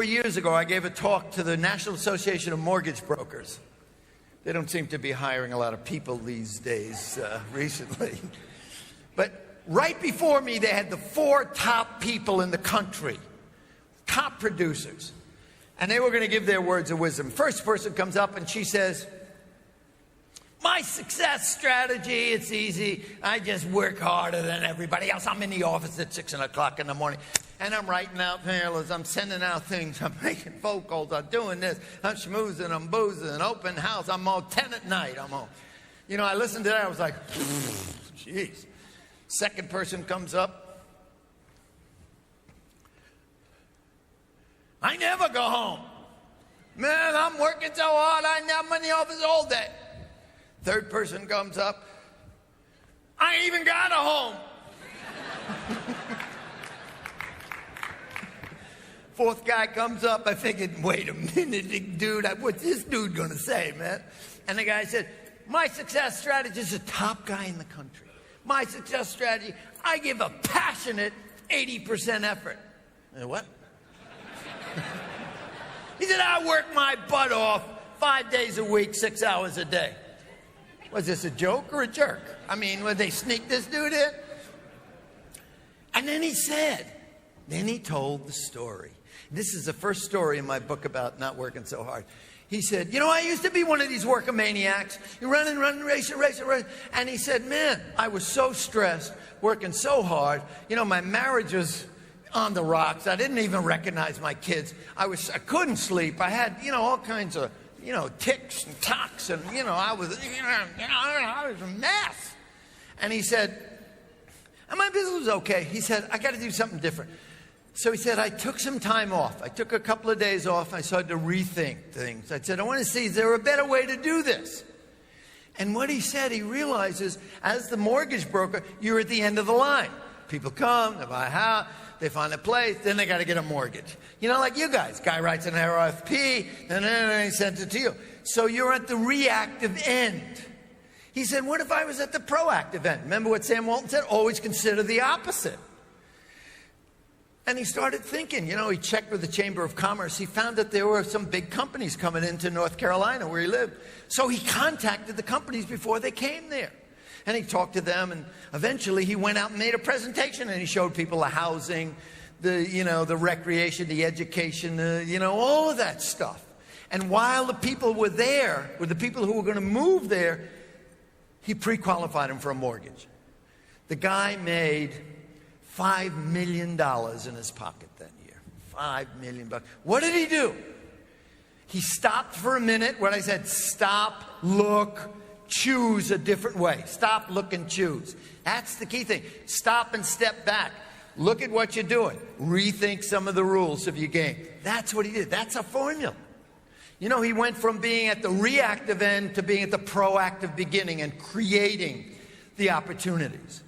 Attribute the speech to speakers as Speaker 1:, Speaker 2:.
Speaker 1: 4 years ago, I gave a talk to the National Association of Mortgage Brokers. They don't seem to be hiring a lot of people these days recently. But right before me, they had the 4 top people in the country, top producers. And they were going to give their words of wisdom. First person comes up and she says, my success strategy, it's easy. I just work harder than everybody else. I'm in the office at 6 o'clock in the morning. And I'm writing out mailers, I'm sending out things, I'm making phone calls, I'm doing this, I'm schmoozing, I'm boozing, open house, I'm on 10 at night, I'm on. You know, I listened to that, I was like, jeez. Second person comes up. I never go home. Man, I'm working so hard, I'm in the office all day. Third person comes up. I ain't even got a home. Fourth guy comes up, I figured, wait a minute, dude, what's this dude gonna say, man? And the guy said, my success strategy is the top guy in the country. My success strategy, I give a passionate 80% effort. And what? He said, I work my butt off 5 days a week, 6 hours a day. Was this a joke or a jerk? I mean, would they sneak this dude in? And then he told the story. This is the first story in my book about not working so hard. He said, you know, I used to be one of these workomaniacs. You running, racing. And he said, man, I was so stressed, working so hard. You know, my marriage was on the rocks. I didn't even recognize my kids. I couldn't sleep. I had, you know, all kinds of, you know, tics and tocs. And, you know, I was a mess. And he said, and my business was okay. He said, I got to do something different. So he said, I took some time off. I took a couple of days off. I started to rethink things. I said, I want to see, is there a better way to do this? And what he said, he realizes, as the mortgage broker, you're at the end of the line. People come, they buy a house, they find a place, then they got to get a mortgage. You know, like you guys. Guy writes an RFP, and then he sends it to you. So you're at the reactive end. He said, what if I was at the proactive end? Remember what Sam Walton said? Always consider the opposite. And he started thinking, you know, he checked with the Chamber of Commerce. He found that there were some big companies coming into North Carolina where he lived. So he contacted the companies before they came there. And he talked to them, and eventually he went out and made a presentation, and he showed people the housing, the recreation, the education, all of that stuff. And while the people were there, with the people who were going to move there, he pre-qualified them for a mortgage. The guy made $5 million in his pocket that year. $5 million. What did he do? He stopped for a minute. What I said, stop, look, choose a different way. Stop, look, and choose. That's the key thing. Stop and step back. Look at what you're doing. Rethink some of the rules of your game. That's what he did. That's a formula. You know, he went from being at the reactive end to being at the proactive beginning and creating the opportunities.